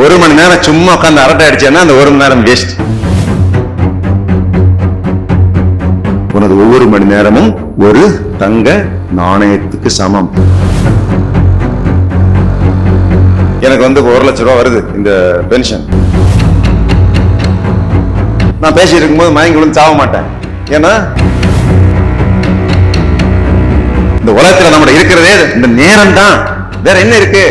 ஒரு மணி நேரம் சும்மா உட்காந்து அரட்டை அடிச்சேன்னா அந்த ஒரு மணி நேரம் வேஸ்ட். உனது ஒவ்வொரு மணி நேரமும் ஒரு தங்க நாணயத்துக்கு சமம். எனக்கு வந்து 1 லட்சம் ரூபாய் வருது இந்த பென்ஷன். நான் பேசி இருக்கும்போது மயங்கி விழுந்து சாக மாட்டேன். ஏன்னா இந்த உலகத்துல நம்ம இருக்கிறதே இந்த நேரம் தான். வேற என்ன இருக்கு?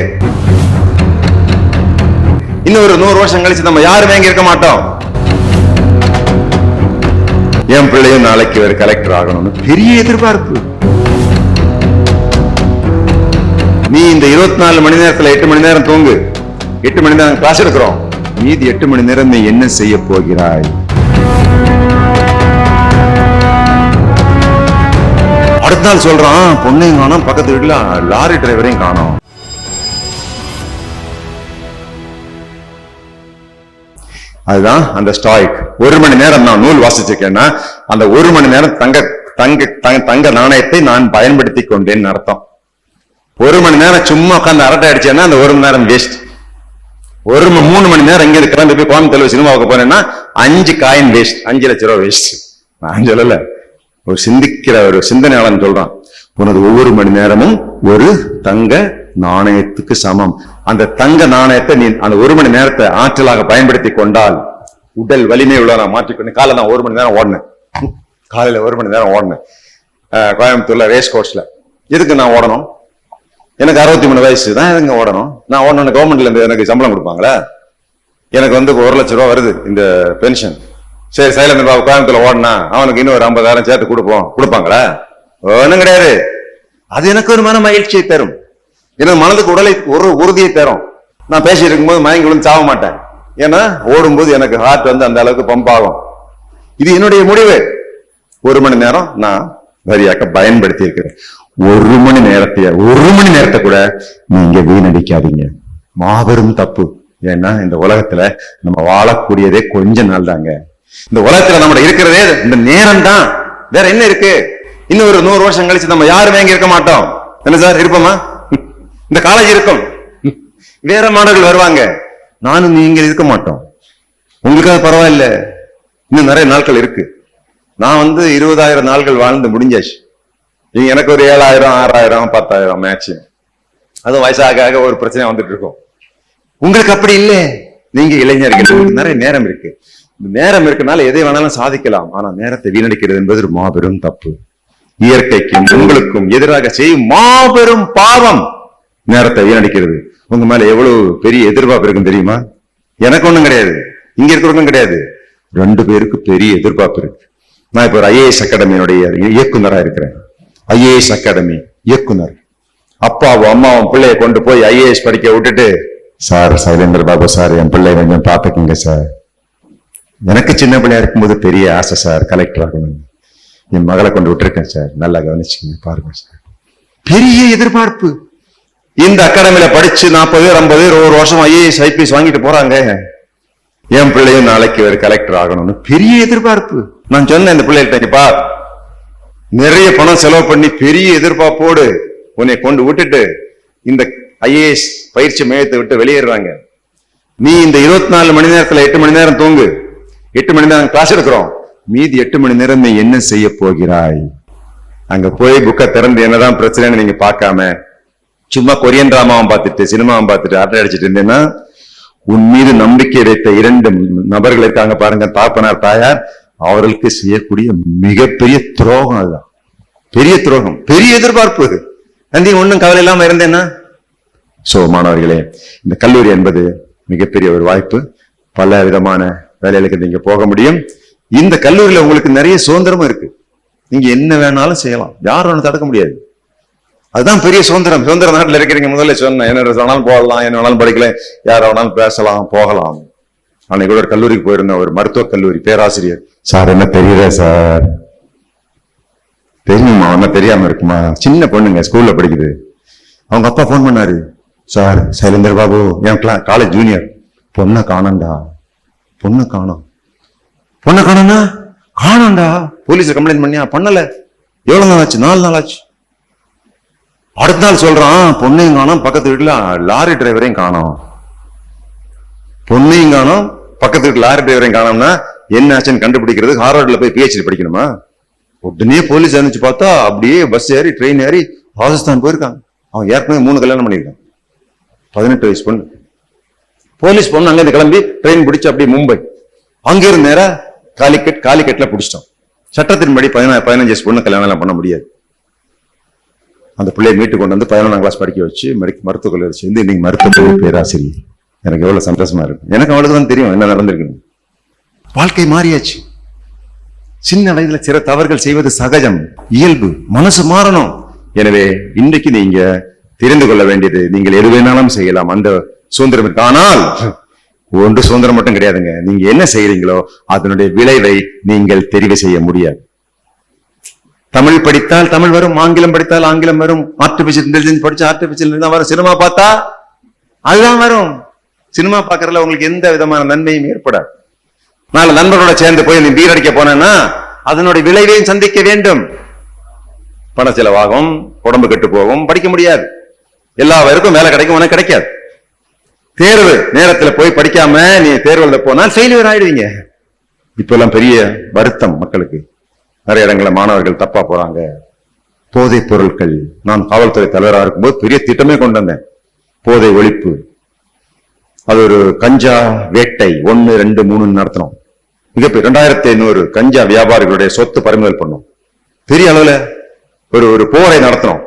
இன்னும் ஒரு 100 வருஷம் கழிச்சு நம்ம யாருமே இங்க இருக்க மாட்டோம். என் பிள்ளையும் நாளைக்கு ஒரு கலெக்டர் ஆகணும்னு பெரிய எதிர்பார்ப்பு. நீ இந்த 24 மணி நேரத்துல 8 மணி நேரம் தூங்கு, 8 மணி நேரம் கிளாஸ் எடுக்கிறோம், மீதி 8 மணி நேரம் நீ என்ன செய்ய போகிறாய்? அடுத்த நாள் சொல்றான் பொண்ணையும் காணோம், பக்கத்து வீட்டுல லாரி டிரைவரையும் காணோம். அதுதான் அந்த ஸ்டாய்க். 1 மணி நேரம் நான் நூல் வாசிச்சிருக்கேன்னா அந்த 1 மணி நேரம் தங்க நாணயத்தை நான் பயன்படுத்தி கொண்டேன்னு அர்த்தம். 1 மணி நேரம் சும்மா உட்காந்து அரட்டை அடிச்சேன்னா அந்த 1 மணி நேரம் வேஸ்ட். 3 மணி நேரம் இங்க கிளம்பி போய் கோயம்புத்தூர் சினிமாவுக்கு போனேன்னா 5 காயின் வேஸ்ட், 5 லட்சம் ரூபாய் வேஸ்ட். நான் சொல்லல, ஒரு சிந்திக்கிற ஒரு சிந்தனையாளன் சொல்றான். உனது ஒவ்வொரு மணி நேரமும் ஒரு தங்க நாணயத்துக்கு சமம். அந்த தங்க நாணயத்தை நீ அந்த 1 மணி நேரத்தை ஆற்றலாக பயன்படுத்தி கொண்டால் உடல் வலிமை உள்ள மாற்றிக்கொண்டு. காலைல நான் 1 மணி நேரம் ஓடினேன். காலையில 1 மணி நேரம் ஓடினேன் கோயம்புத்தூர்ல ரேஸ் கோர்ஸ்ல. எதுக்கு நான் ஓடணும்? எனக்கு 63 வயசு தான். எதுங்க ஓடணும்? நான் ஓடணும் கவர்மெண்ட்ல இருந்து எனக்கு சம்பளம் கொடுப்பாங்களா? எனக்கு வந்து 1 லட்சம் ரூபாய் வருது இந்த பென்ஷன். சரி, சைலண்ட் பாபு கோயம்புத்தூர்ல ஓடனா அவனுக்கு இன்னும் ஒரு 50,000 சேர்த்து கொடுப்பாங்களா? ஒண்ணும் கிடையாது. அது எனக்கு ஒரு மன மகிழ்ச்சியை தரும், எனக்கு மனதுக்கு உடலை ஒரு உறுதியை தரும். நான் பேசி இருக்கும்போது மயங்கி விழுந்து சாக மாட்டேன். ஏன்னா ஓடும்போது எனக்கு ஹார்ட் வந்து அந்த அளவுக்கு பம்ப் ஆகும். இது என்னுடைய முடிவு. 1 மணி நேரம் நான் சரியாக பயன்படுத்தி இருக்கிறேன். 1 மணி நேரத்தை கூட நீங்க வீணடிக்காதீங்க. மாபெரும் தப்பு. ஏன்னா இந்த உலகத்துல நம்ம வாழக்கூடியதே கொஞ்ச நாள் தாங்க. இந்த உலகத்துல நம்ம இருக்கிறதே இந்த நேரம் தான். வேற என்ன இருக்கு? இன்னும் ஒரு 100 வருஷம் கழிச்சு நம்ம யாருமே இங்க இருக்க மாட்டோம். என்ன சார், இருப்போமா? இந்த காலேஜ் இருக்கும், வேற மாணவர்கள் வருவாங்க, நானும் நீங்க இருக்க மாட்டோம். உங்களுக்காக பரவாயில்ல, இன்னும் நிறைய நாட்கள் இருக்கு. நான் வந்து 20,000 நாட்கள் வாழ்ந்து முடிஞ்சாச்சு. நீங்க எனக்கு ஒரு 7,000, 6,000, 10,000 மேட்ச். அதுவும் வயசாக ஒரு பிரச்சனை வந்துட்டு இருக்கும். உங்களுக்கு அப்படி இல்லை. நீங்க இளைஞர்கள், நிறைய நேரம் இருக்கு. நேரம் இருக்கனால எதை வேணாலும் சாதிக்கலாம். ஆனா நேரத்தை வீணடிக்கிறது என்பது ஒரு மாபெரும் தப்பு. இயற்கைக்கும் உங்களுக்கும் எதிராக செய்யும் மாபெரும் பாவம் நேரத்தை வீணடிக்கிறது. உங்க மேல எவ்வளவு பெரிய எதிர்பார்ப்பு இருக்குன்னு தெரியுமா? எனக்கு ஒண்ணும் கிடையாது, இங்க இருக்கிறவங்களும் கிடையாது. 2 பேருக்கு பெரிய எதிர்பார்ப்பு இருக்கு. நான் இப்ப ஒரு IAS அகாடமியினுடைய இயக்குனரா இருக்கிறேன். IAS அகாடமி இயக்குனர். அப்பாவும் அம்மாவும் பிள்ளைய கொண்டு போய் IAS படிக்க விட்டுட்டு, சார் சைலேந்திர பாபு சார், என் பிள்ளை கொஞ்சம் பாத்துக்குங்க சார். எனக்கு சின்ன பிள்ளையா இருக்கும்போது பெரிய ஆசை சார், கலெக்டர் ஆகணும். என் மகளை கொண்டு விட்டுருக்கேன் சார், நல்லா கவனிச்சுக்கங்க பாருங்க சார். பெரிய எதிர்பார்ப்பு. இந்த அகாடமியில படிச்சு 40, 50, 1 வருஷம் IAS IPS வாங்கிட்டு போறாங்க. என் பிள்ளையும் நாளைக்கு ஒரு கலெக்டர் ஆகணும்னு பெரிய எதிர்பார்ப்பு. நான் சொன்னேன் இந்த பிள்ளைகிட்ட, நிறைய பணம் செலவு பண்ணி பெரிய எதிர்பார்ப்போடு உன்னை கொண்டு விட்டுட்டு இந்த IAS பயிற்சி மையத்தை விட்டு வெளியேறாங்க. நீ இந்த 24 மணி நேரத்துல 8 மணி நேரம் தூங்கு, 8 மணி நேரம் கிளாஸ் எடுக்கிறோம், மீதி 8 மணி நேரம் நீ என்ன செய்ய போகிறாய்? அங்க போய் புக்கை திறந்து என்னதான் பிரச்சனைன்னு நீங்க பார்க்காம சும்மா கொரியன் டிராமாவும் பார்த்துட்டு சினிமாவும் பார்த்துட்டு அரட்டை அடிச்சுட்டு இருந்தேன்னா, உன் மீது நம்பிக்கை வைத்த 2 நபர்கள் இருக்காங்க பாருங்க, தாப்பனார் தாயார், அவர்களுக்கு செய்யக்கூடிய மிகப்பெரிய துரோகம். அதுதான் பெரிய துரோகம், பெரிய எதிர்பார்ப்பு. நந்தி ஒன்னும் கவலை இல்லாம இருந்தேன்னா. சோ மாணவர்களே, இந்த கல்லூரி என்பது மிகப்பெரிய ஒரு வாய்ப்பு. பல விதமான வேலைகளுக்கு நீங்க போக முடியும். இந்த கல்லூரியில உங்களுக்கு நிறைய சுதந்திரமும் இருக்கு. நீங்க என்ன வேணாலும் செய்யலாம், யாரும் ஒண்ணு தடுக்க முடியாது. அதுதான் பெரிய சுதந்திரம். சுதந்திர நாட்டில் இருக்கிறீங்க. முதல்ல சொன்ன, என்ன வேணாலும் போடலாம், என்ன வேணாலும் படிக்கல, யார வேணாலும் பேசலாம், போகலாம். அன்னைக்கு கூட ஒரு கல்லூரிக்கு போயிருந்த ஒரு மருத்துவக் கல்லூரி பேராசிரியர், சார் என்ன தெரியல சார். தெரியுமா? என்ன தெரியாம இருக்குமா? சின்ன பொண்ணுங்க, ஸ்கூல்ல படிக்குது. அவங்க அப்பா போன் பண்ணாரு, சார் சைலேந்திர பாபு, என் காலேஜ் ஜூனியர், பொண்ணை காணண்டா, பொண்ணு காணோம். பொண்ணை காணோம்னா காணோண்டா. போலீஸ் கம்ப்ளைண்ட் பண்ணியா? பண்ணல. எவ்வளவு நாள் ஆச்சு? 4 நாள் ஆச்சு. அடுத்த நாள் சொல்றான், பொண்ணையும் காணோம், பக்கத்து வீட்டுல லாரி டிரைவரையும் காணோம். பொண்ணையும் காணும், பக்கத்து வீட்டு லாரி டிரைவரையும் காணோம்னா என்ன ஆச்சுன்னு கண்டுபிடிக்கிறது ஹார்வர்ட்ல போய் PhD படிக்கணுமா? உடனே போலீஸ் அனுப்பிச்சு பார்த்தா அப்படியே பஸ் ஏறி ட்ரெயின் ஏறி ராஜஸ்தான் போயிருக்காங்க. அவன் ஏற்கனவே 3 கல்யாணம் பண்ணியிருக்கான். 18 வயசு பொண்ணு. போலீஸ் பொண்ணு அங்கிருந்து கிளம்பி ட்ரெயின் பிடிச்சு அப்படியே மும்பை, அங்கிருந்து நேரா காலிக்கட்ல பிடிச்சிட்டோம். சட்டத்தின்படி 15 வயசு பொண்ணு கல்யாணம் எல்லாம் பண்ண முடியாது. அந்த பிள்ளையை மீட்டு கொண்டு வந்து 11ஆம் கிளாஸ் படிக்க வச்சு மருத்துவக் கல்லூரி சேர்ந்து இன்னைக்கு மருத்துவ பேராசிரியர். எனக்கு எவ்வளவு சந்தோஷமா இருக்கு. எனக்கு அவளுக்கு தான் தெரியும் என்ன நடந்திருக்கு. வாழ்க்கை மாறியாச்சு. சின்ன வயதுல சில தவறுகள் செய்வது சகஜம், இயல்பு. மனசு மாறணும். எனவே இன்றைக்கு நீங்க தெரிந்து கொள்ள வேண்டியது, நீங்கள் எது வேணாலும் செய்யலாம், அந்த சுதந்திரம் இருக்கு. ஆனால் ஒன்று சுதந்திரம் மட்டும் கிடையாதுங்க. நீங்க என்ன செய்யறீங்களோ அதனுடைய விளைவை நீங்கள் தெரிவு செய்ய முடியாது. தமிழ் படித்தால் தமிழ் வரும், ஆங்கிலம் படித்தால் ஆங்கிலம் வரும், ஆர்டிபிஷியல் இன்டெலிஜென்ஸ் படிச்சா ஆர்டிபிஷியல் தான் வரும், சினிமா பார்த்தா அதுதான் வரும். சினிமா பார்க்கறதுல உங்களுக்கு எந்த விதமான நன்மையும் ஏற்படாது. நாலு நண்பர்களோட சேர்ந்து போய் நீ பீர் அடிக்க போனா அதனுடைய விளைவையும் சந்திக்க வேண்டும். பண செலவாகும், உடம்பு கெட்டு போகும், படிக்க முடியாது. எல்லாருக்கும் வேலை கிடைக்கும், உனக்கு கிடைக்காது. தேர்வு நேரத்துல போய் படிக்காம நீ தேர்வுல போனால் ஃபெயிலியர் ஆயிடுவீங்க. இப்ப எல்லாம் பெரிய வருத்தம் மக்களுக்கு. நிறைய இடங்கள்ல மாணவர்கள் தப்பா போறாங்க. போதைப் பொருட்கள். நான் காவல்துறை தலைவராக இருக்கும்போது பெரிய திட்டமே கொண்டு வந்தேன், போதை ஒழிப்பு. அது ஒரு கஞ்சா வேட்டை 1, 2, 3 நடத்தினோம். மிகப்பெரிய 2500 கஞ்சா வியாபாரிகளுடைய சொத்து பறிமுதல் பண்ணோம். பெரிய அளவுல ஒரு போரை நடத்தினோம்.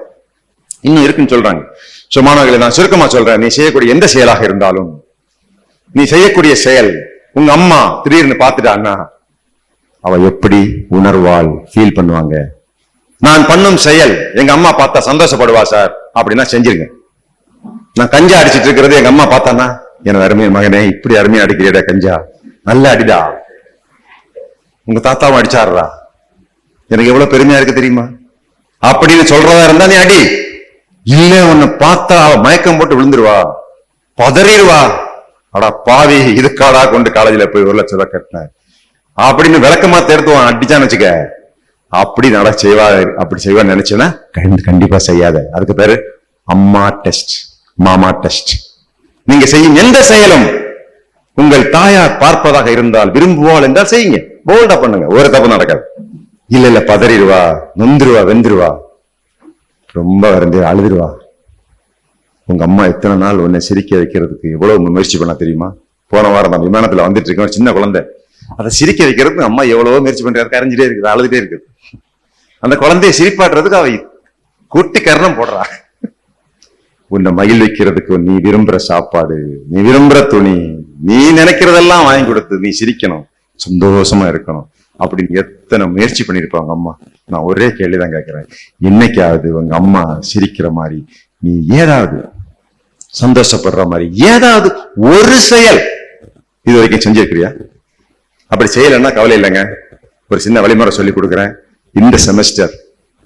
இன்னும் இருக்குன்னு சொல்றாங்க. மாணவர்களை நான் சுருக்கமா சொல்றேன், நீ செய்யக்கூடிய எந்த செயலாக இருந்தாலும், நீ செய்யக்கூடிய செயல் உங்க அம்மா திடீர்னு பார்த்துட்டான்னா அவ எப்படி உணர்வாள், ஃபீல் பண்ணுவாங்க. நான் பண்ணும் செயல் எங்க அம்மா பார்த்தா சந்தோஷப்படுவா சார் அப்படின்னா செஞ்சிருங்க. நான் கஞ்சா அடிச்சிட்டு இருக்கிறது எங்க அம்மா பார்த்தானா, எனது அருமைய மகனே இப்படி அருமையா அடிக்கிறீடா கஞ்சா, நல்ல அடிடா, உங்க தாத்தாவும் அடிச்சாடுறா, எனக்கு எவ்வளவு பெருமையா இருக்கு தெரியுமா அப்படின்னு சொல்றதா இருந்தா நீ அடி. இல்ல உன்னை பார்த்தா மயக்கம் போட்டு விழுந்துருவா, பதறிடுவா, அடா பாவி இதுக்காடா கொண்டு காலேஜில் போய் 1 லட்சம் ரூபாய் கட்டின அப்படின்னு விளக்கமா தேர்த்துவான். அடிச்சான்னு வச்சுக்க, அப்படி நட செய்வா, அப்படி செய்வான்னு நினைச்சேன்னா கண்டிப்பா செய்யாத. அதுக்கு பேரு அம்மா டெஸ்ட், மாமா டெஸ்ட். நீங்க செய்யும் எந்த செயலும் உங்கள் தாயார் பார்ப்பதாக இருந்தால், விரும்புவாள் என்றால் செய்யுங்க, போல்டா பண்ணுங்க, ஒரு தப்பு நடக்காது. இல்ல பதறிடுவா, நொந்துருவா, வெந்துருவா, ரொம்ப வருந்து அழுதுருவா. உங்க அம்மா எத்தனை நாள் உன்னை சிரிக்க வைக்கிறதுக்கு எவ்வளவு முயற்சி பண்ணா தெரியுமா? போன வாரம் தான் விமானத்துல வந்துட்டு இருக்கோம், சின்ன குழந்தை, அதை சிரிக்க வைக்கிறதுக்கு அம்மா எவ்வளவோ முயற்சி பண்றாரு, கரைஞ்சிட்டே இருக்குது, அழுதுட்டே இருக்குது. அந்த குழந்தைய சிரிப்பாட்டுறதுக்கு அவ கூட்டி கரணம் போடுறா. உன்னை மகிழ் வைக்கிறதுக்கு நீ விரும்புற சாப்பாடு, நீ விரும்புற துணி, நீ நினைக்கிறதெல்லாம் வாங்கி கொடுத்து நீ சிரிக்கணும், சந்தோஷமா இருக்கணும் அப்படின்னு எத்தனை முயற்சி பண்ணிருப்பாங்க அம்மா. நான் ஒரே கேள்விதான் கேட்கிறேன், இன்னைக்காவது உங்க அம்மா சிரிக்கிற மாதிரி நீ ஏதாவது சந்தோஷப்படுற மாதிரி ஏதாவது ஒரு செயல் இது வரைக்கும் செஞ்சிருக்கிறியா? அப்படி செய்யலைன்னா கவலை இல்லைங்க, ஒரு சின்ன வழிமுறை சொல்லி கொடுக்குறேன். இந்த செமஸ்டர்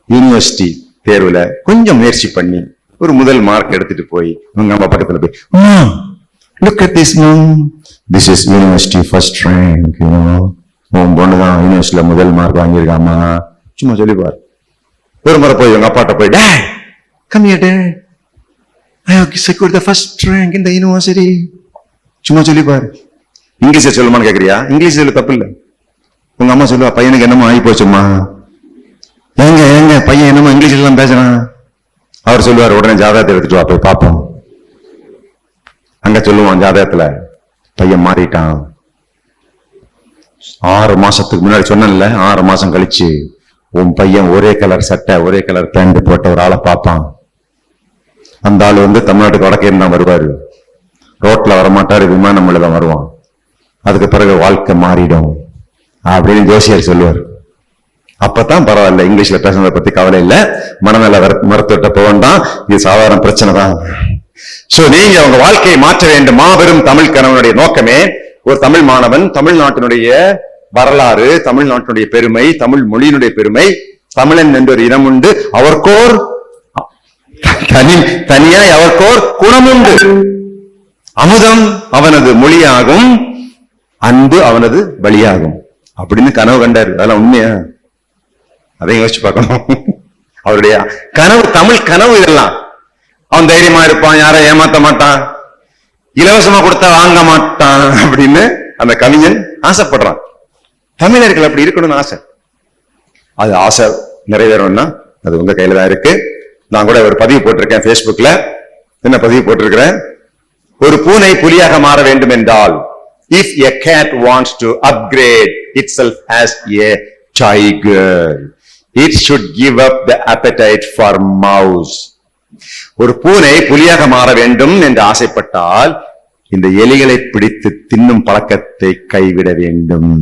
யூனிவர்சிட்டி தேர்வுல கொஞ்சம் முயற்சி பண்ணி ஒரு முதல் மார்க் எடுத்துட்டு போய் உங்க அம்மா பக்கத்துல போய், look at this mom, this is university first rank, you know, உன் பொண்ணுதான் யூனிவர்சிட்டியில முதல் மார்க் வாங்கியிருக்காமா, சும்மா சொல்லிப்பாரு. ஒரு முறை போய் உங்க அப்பாட்ட போய், டேய் come here dad, I have secured the first rank in the university, சும்மா சொல்லிப்பாரு. இங்கிலீஷ்ல சொல்லுமான்னு கேக்குறியா? இங்கிலீஷ் சொல்ல தப்பு இல்ல. உங்க அம்மா சொல்லுவா, பையனுக்கு என்னமோ ஆகி போச்சுமா, ஏங்க பையன் என்னமோ இங்கிலீஷ்ல எல்லாம் பேசுறான். அவர் சொல்லுவார், உடனே ஜாதகத்தை எடுத்துட்டு வா போய் பார்ப்போம். அங்க சொல்லுவான், ஜாதகத்துல பையன் மாறிட்டான். 6 மாசத்துக்கு முன்னாடி சொன்னேன்ல, 6 மாசம் கழிச்சு உன் பையன் ஒரே கலர் சட்டை ஒரே கலர் பேண்ட் போட்ட ஒரு ஆளை பார்ப்பான். அந்த ஆள் தமிழ்நாட்டுக்கு வடக்கே தான் வருவாரு, ரோட்ல வரமாட்டாரு, விமானம் தான் வருவான். அதுக்கு பிறகு வாழ்க்கை மாறிடும் அப்படின்னு ஜோசியர் சொல்லுவார். அப்பதான் பரவாயில்ல, இங்கிலீஷ்ல பேசுறதை பத்தி கவலை இல்ல, மனநல மருத்துவத்தை போகண்டாம், இது சாதாரண பிரச்சனை தான். சோ நீங்க உங்க வாழ்க்கையை மாற்ற வேண்டும். மாபெரும் தமிழ் கணவனுடைய நோக்கமே ஒரு தமிழ் மாணவன் தமிழ்நாட்டினுடைய வரலாறு, தமிழ்நாட்டினுடைய பெருமை, தமிழ் மொழியினுடைய பெருமை, தமிழன் என்ற ஒரு இனம் உண்டு, அவர்கோர் தனியாய் அவர்கோர் குணம் உண்டு, அமுதம் அவனது மொழியாகும், அன்பு அவனது வழியாகும் அப்படின்னு கனவு கண்டாரு. அதெல்லாம் உண்மையா? அதையும் யோசிச்சு பார்க்கணும். அவருடைய கனவு, தமிழ் கனவு. இதெல்லாம் அவன் தைரியமா இருப்பான், யாரை ஏமாத்த மாட்டான். இலவசமா கொடுத்தா வாங்க மாட்டான் அப்படின்னு அந்த கவிஞன் ஆசைப்படுறான். தமிழர்கள் அப்படி இருக்கணும்னு ஆசை. அது ஆசை நிறைவேறணும்னா அது உங்க கையில தான் இருக்கு. நான் கூட ஒரு பதிவு போட்டிருக்கேன் Facebookல. என்ன பதிவு போட்டிருக்கிறேன்? ஒரு பூனை புலியாக மாற வேண்டும் என்றால், if a cat wants to upgrade itself as a tiger, it should give up the appetite for mouse. ஒரு பூனை புலியாக மாற வேண்டும் என்று ஆசைப்பட்டால் இந்த எலிகளை பிடித்து தின்னும் பழக்கத்தை கைவிட வேண்டும்.